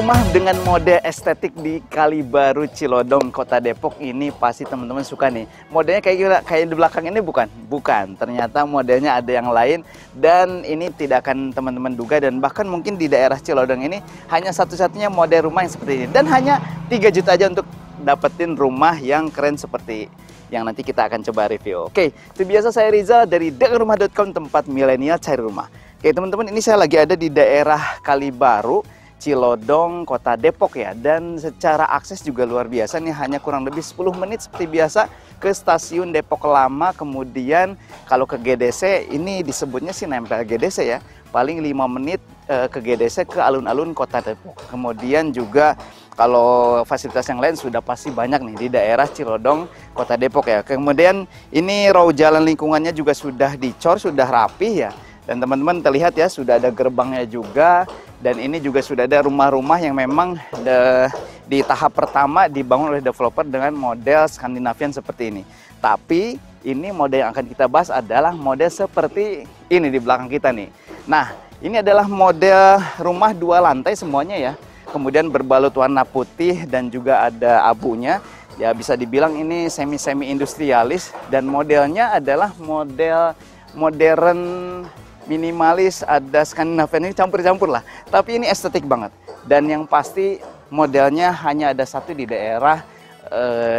Rumah dengan mode estetik di Kalibaru, Cilodong, Kota Depok ini pasti teman-teman suka nih. Modelnya kayak di belakang ini bukan? Bukan. Ternyata modelnya ada yang lain dan ini tidak akan teman-teman duga dan bahkan mungkin di daerah Cilodong ini hanya satu-satunya model rumah yang seperti ini dan hanya 3 juta aja untuk dapetin rumah yang keren seperti yang nanti kita akan coba review. Oke, itu biasa saya Riza dari dengerrumah.com, tempat milenial cari rumah. Oke teman-teman, ini saya lagi ada di daerah Kalibaru, Cilodong, Kota Depok ya. Dan secara akses juga luar biasa nih, hanya kurang lebih 10 menit seperti biasa ke stasiun Depok Lama. Kemudian kalau ke GDC, ini disebutnya sih nempel GDC ya. Paling 5 menit ke GDC, ke alun-alun Kota Depok. Kemudian juga kalau fasilitas yang lain sudah pasti banyak nih di daerah Cilodong, Kota Depok ya. Kemudian ini row jalan lingkungannya juga sudah dicor, sudah rapih ya. Dan teman-teman terlihat ya, sudah ada gerbangnya juga. Dan ini juga sudah ada rumah-rumah yang memang di tahap pertama dibangun oleh developer dengan model Skandinavian seperti ini. Tapi ini model yang akan kita bahas adalah model seperti ini di belakang kita nih. Nah, ini adalah model rumah 2 lantai semuanya ya. Kemudian berbalut warna putih dan juga ada abunya. Ya bisa dibilang ini semi-semi industrialis dan modelnya adalah model modern, minimalis, ada Skandinavian, ini campur-campur lah. Tapi ini estetik banget. Dan yang pasti modelnya hanya ada satu di daerah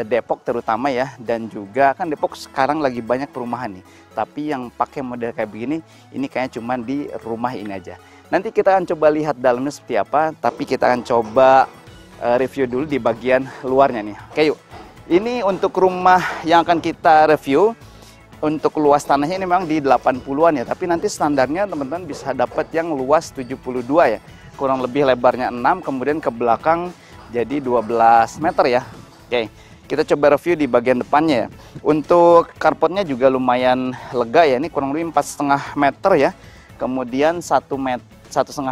Depok terutama ya. Dan juga kan Depok sekarang lagi banyak perumahan nih. Tapi yang pakai model kayak begini, ini kayaknya cuma di rumah ini aja. Nanti kita akan coba lihat dalamnya seperti apa. Tapi kita akan coba review dulu di bagian luarnya nih. Oke yuk. Ini untuk rumah yang akan kita review. Untuk luas tanahnya ini memang di 80-an ya, tapi nanti standarnya teman-teman bisa dapat yang luas 72 ya. Kurang lebih lebarnya 6, kemudian ke belakang jadi 12 meter ya. Oke, kita coba review di bagian depannya ya. Untuk carportnya juga lumayan lega ya, ini kurang lebih 4,5 meter ya. Kemudian 1,5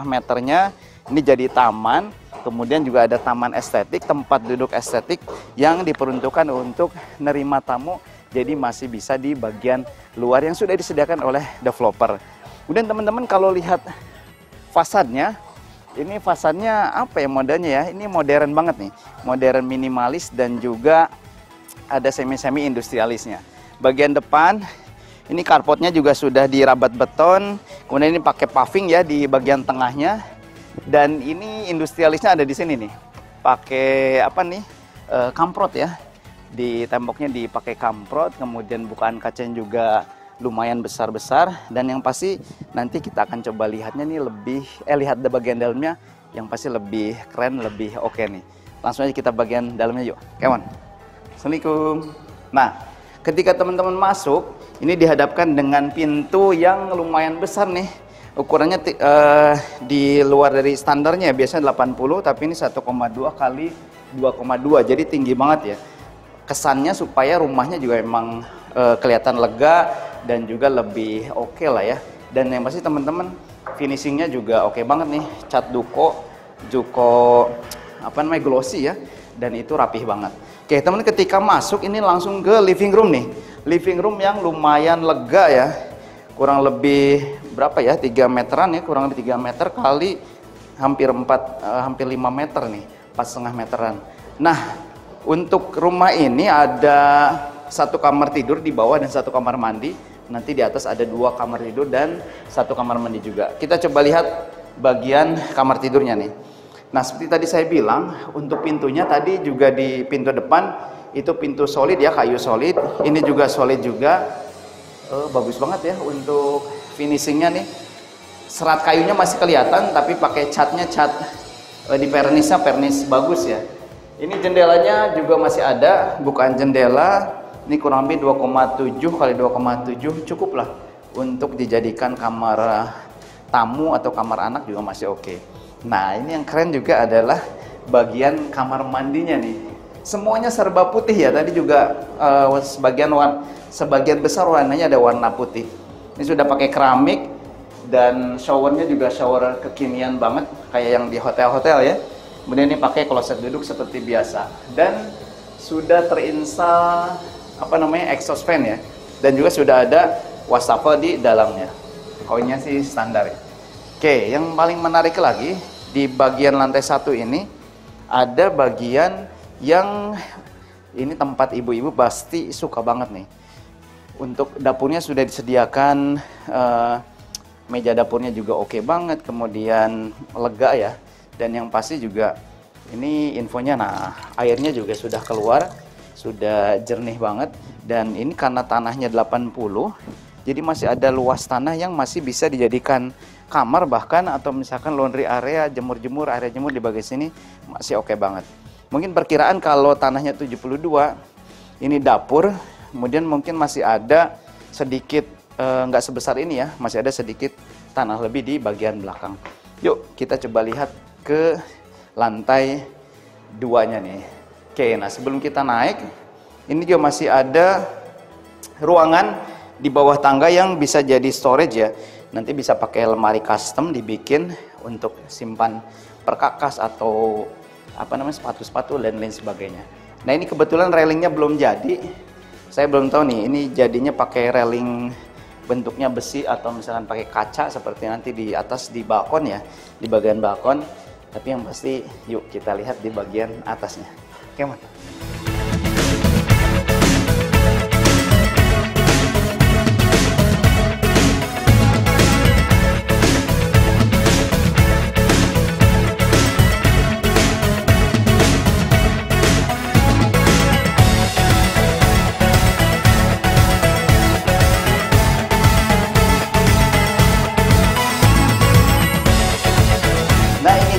meternya ini jadi taman. Kemudian juga ada taman estetik, tempat duduk estetik yang diperuntukkan untuk nerima tamu. Jadi masih bisa di bagian luar yang sudah disediakan oleh developer. Kemudian teman-teman kalau lihat fasadnya, ini fasadnya apa ya modelnya ya? Ini modern banget nih, modern minimalis dan juga ada semi-semi industrialisnya. Bagian depan, ini carportnya juga sudah dirabat beton. Kemudian ini pakai paving ya di bagian tengahnya. Dan ini industrialisnya ada di sini nih, pakai apa nih? Kamprot ya. Di temboknya dipakai kamprot, kemudian bukaan kacanya juga lumayan besar-besar. Dan yang pasti nanti kita akan coba lihatnya nih lihat di bagian dalamnya yang pasti lebih keren, lebih oke nih. Langsung aja kita bagian dalamnya yuk, kawan. Assalamualaikum. Nah, ketika teman-teman masuk, ini dihadapkan dengan pintu yang lumayan besar nih. Ukurannya di luar dari standarnya biasanya 80, tapi ini 1,2 kali 2,2, jadi tinggi banget ya. Kesannya supaya rumahnya juga memang kelihatan lega dan juga lebih oke lah ya. Dan yang pasti teman-teman finishingnya juga oke banget nih, cat duko apa namanya glossy ya, dan itu rapih banget. Oke teman-teman, ketika masuk ini langsung ke living room nih, living room yang lumayan lega ya, kurang lebih berapa ya, 3 meteran ya, kurang lebih 3 meter kali hampir 5 meter nih, 4,5 meteran. Nah, untuk rumah ini ada 1 kamar tidur di bawah dan 1 kamar mandi. Nanti di atas ada 2 kamar tidur dan 1 kamar mandi juga. Kita coba lihat bagian kamar tidurnya nih. Nah seperti tadi saya bilang, untuk pintunya tadi juga di pintu depan itu pintu solid ya, kayu solid. Ini juga solid juga. Bagus banget ya untuk finishingnya nih. Serat kayunya masih kelihatan, tapi pakai catnya di pernis bagus ya. Ini jendelanya juga masih ada, bukaan jendela. Ini kurang lebih 2,7 kali 2,7 cukup lah untuk dijadikan kamar tamu atau kamar anak juga masih oke. Nah ini yang keren juga adalah bagian kamar mandinya nih. Semuanya serba putih ya, tadi juga sebagian besar warnanya ada warna putih. Ini sudah pakai keramik dan showernya juga shower kekinian banget kayak yang di hotel-hotel ya. Kemudian ini pakai kloset duduk seperti biasa dan sudah terinstal apa namanya exhaust fan ya, dan juga sudah ada wastafel di dalamnya. Koinnya sih standar ya. Oke, yang paling menarik lagi di bagian lantai 1 ini ada bagian yang ini tempat ibu-ibu pasti suka banget nih. Untuk dapurnya sudah disediakan, meja dapurnya juga oke banget, kemudian lega ya. Dan yang pasti juga ini infonya, nah airnya juga sudah keluar, sudah jernih banget. Dan ini karena tanahnya 80, jadi masih ada luas tanah yang masih bisa dijadikan kamar bahkan, atau misalkan laundry area, jemur-jemur, area jemur di bagian sini masih oke banget. Mungkin perkiraan kalau tanahnya 72, ini dapur, kemudian mungkin masih ada sedikit, nggak sebesar ini ya, masih ada sedikit tanah lebih di bagian belakang. Yuk kita coba lihat ke lantai 2-nya nih. Oke, nah sebelum kita naik, ini juga masih ada ruangan di bawah tangga yang bisa jadi storage ya. Nanti bisa pakai lemari custom dibikin untuk simpan perkakas atau apa namanya, sepatu-sepatu dan lain sebagainya. Nah ini kebetulan railingnya belum jadi. Saya belum tahu nih ini jadinya pakai railing bentuknya besi atau misalkan pakai kaca seperti nanti di atas di balkon ya, di bagian balkon. Tapi yang pasti yuk kita lihat di bagian atasnya. Oke, man.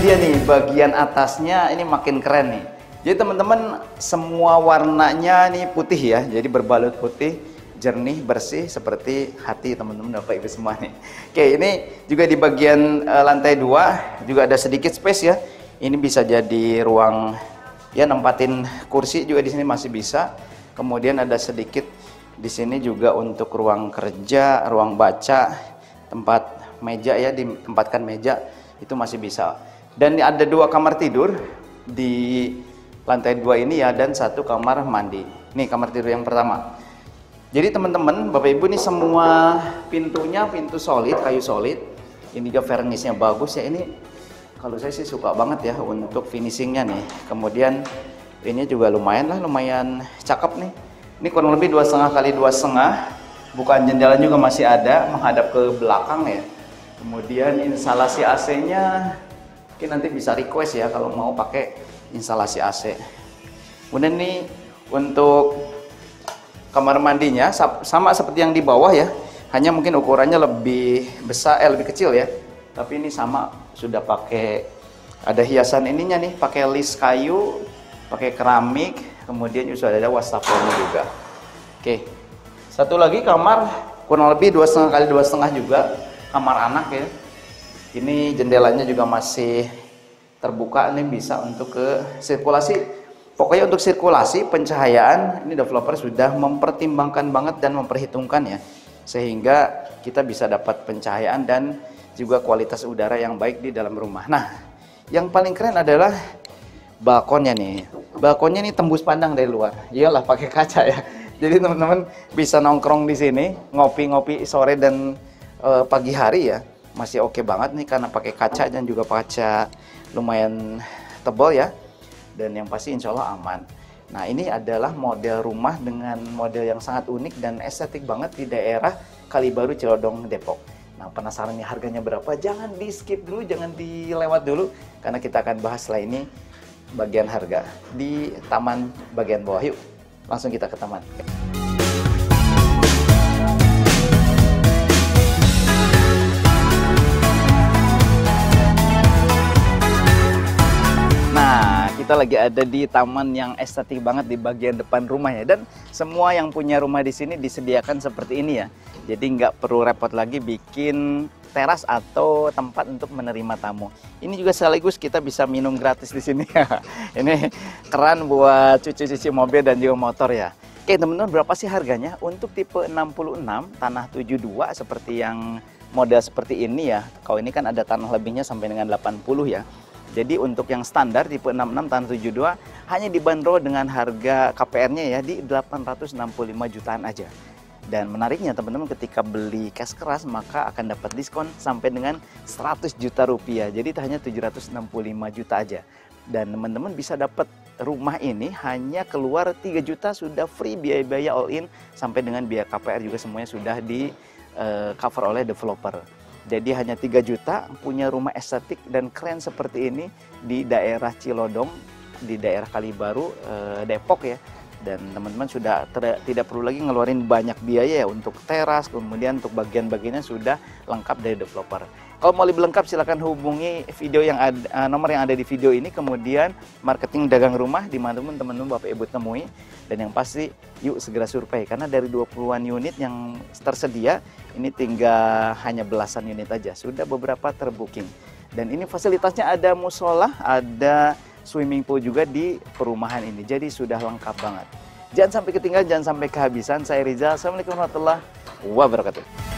Dia nih bagian atasnya ini makin keren nih. Jadi teman-teman semua warnanya nih putih ya. Jadi berbalut putih, jernih, bersih seperti hati teman-teman Bapak Ibu semua nih. Oke, ini juga di bagian lantai 2 juga ada sedikit space ya. Ini bisa jadi ruang ya, nempatin kursi juga di sini masih bisa. Kemudian ada sedikit di sini juga untuk ruang kerja, ruang baca, tempat meja ya, ditempatkan meja itu masih bisa. Dan ada 2 kamar tidur di lantai 2 ini ya, dan 1 kamar mandi. Nih kamar tidur yang pertama. Jadi teman-teman, Bapak Ibu, ini semua pintunya pintu solid, kayu solid. Ini juga furnishnya bagus ya. Ini kalau saya sih suka banget ya untuk finishingnya nih. Kemudian ini juga lumayan lah, lumayan cakep nih. Ini kurang lebih 2,5 kali 2,5. Bukan jendela juga masih ada, menghadap ke belakang ya. Kemudian instalasi AC-nya mungkin nanti bisa request ya kalau mau pakai instalasi AC. Kemudian ini untuk kamar mandinya sama seperti yang di bawah ya, hanya mungkin ukurannya lebih besar, lebih kecil ya. Tapi ini sama, sudah pakai ada hiasan ininya nih, pakai list kayu, pakai keramik, kemudian sudah ada wastafelnya juga. Oke, satu lagi kamar kurang lebih 2,5 kali 2,5 juga, kamar anak ya. Ini jendelanya juga masih terbuka nih, bisa untuk ke sirkulasi. Pokoknya untuk sirkulasi, pencahayaan, ini developer sudah mempertimbangkan banget dan memperhitungkan ya. Sehingga kita bisa dapat pencahayaan dan juga kualitas udara yang baik di dalam rumah. Nah, yang paling keren adalah balkonnya nih. Balkonnya ini tembus pandang dari luar. Iyalah pakai kaca ya. Jadi teman-teman bisa nongkrong di sini, ngopi-ngopi sore dan pagi hari ya. Masih oke banget nih karena pakai kaca dan juga kaca lumayan tebal ya. Dan yang pasti insya Allah aman. Nah ini adalah model rumah dengan model yang sangat unik dan estetik banget di daerah Kalibaru, Cilodong, Depok. Nah penasaran nih harganya berapa? Jangan di skip dulu, jangan dilewat dulu. Karena kita akan bahas setelah ini bagian harga di taman bagian bawah. Yuk langsung kita ke taman. Kita lagi ada di taman yang estetik banget di bagian depan rumah ya, dan semua yang punya rumah di sini disediakan seperti ini ya. Jadi nggak perlu repot lagi bikin teras atau tempat untuk menerima tamu. Ini juga sekaligus kita bisa minum gratis di sini. Ini keran buat cuci-cuci mobil dan juga motor ya. Oke teman-teman, berapa sih harganya? Untuk tipe 66 tanah 72 seperti yang model seperti ini ya. Kalau ini kan ada tanah lebihnya sampai dengan 80 ya. Jadi untuk yang standar tipe 66 tanah 72 hanya dibanderol dengan harga KPR-nya ya di 865 jutaan aja. Dan menariknya teman-teman, ketika beli cash keras maka akan dapat diskon sampai dengan 100 juta rupiah. Jadi hanya 765 juta aja. Dan teman-teman bisa dapat rumah ini hanya keluar 3 juta sudah free biaya-biaya all in, sampai dengan biaya KPR juga semuanya sudah di cover oleh developer. Jadi hanya 3 juta punya rumah estetik dan keren seperti ini di daerah Cilodong, di daerah Kalibaru, Depok ya. Dan teman-teman sudah tidak perlu lagi ngeluarin banyak biaya ya untuk teras, kemudian untuk bagian-bagiannya sudah lengkap dari developer. Kalau mau lebih lengkap silahkan hubungi video yang ada, nomor yang ada di video ini, kemudian marketing dagang rumah di mana teman-teman Bapak Ibu temui. Dan yang pasti yuk segera survei, karena dari 20-an unit yang tersedia ini tinggal hanya belasan unit aja, sudah beberapa terbooking. Dan ini fasilitasnya ada musola, ada swimming pool juga di perumahan ini. Jadi sudah lengkap banget. Jangan sampai ketinggalan, jangan sampai kehabisan. Saya Rizal. Assalamualaikum warahmatullahi wabarakatuh.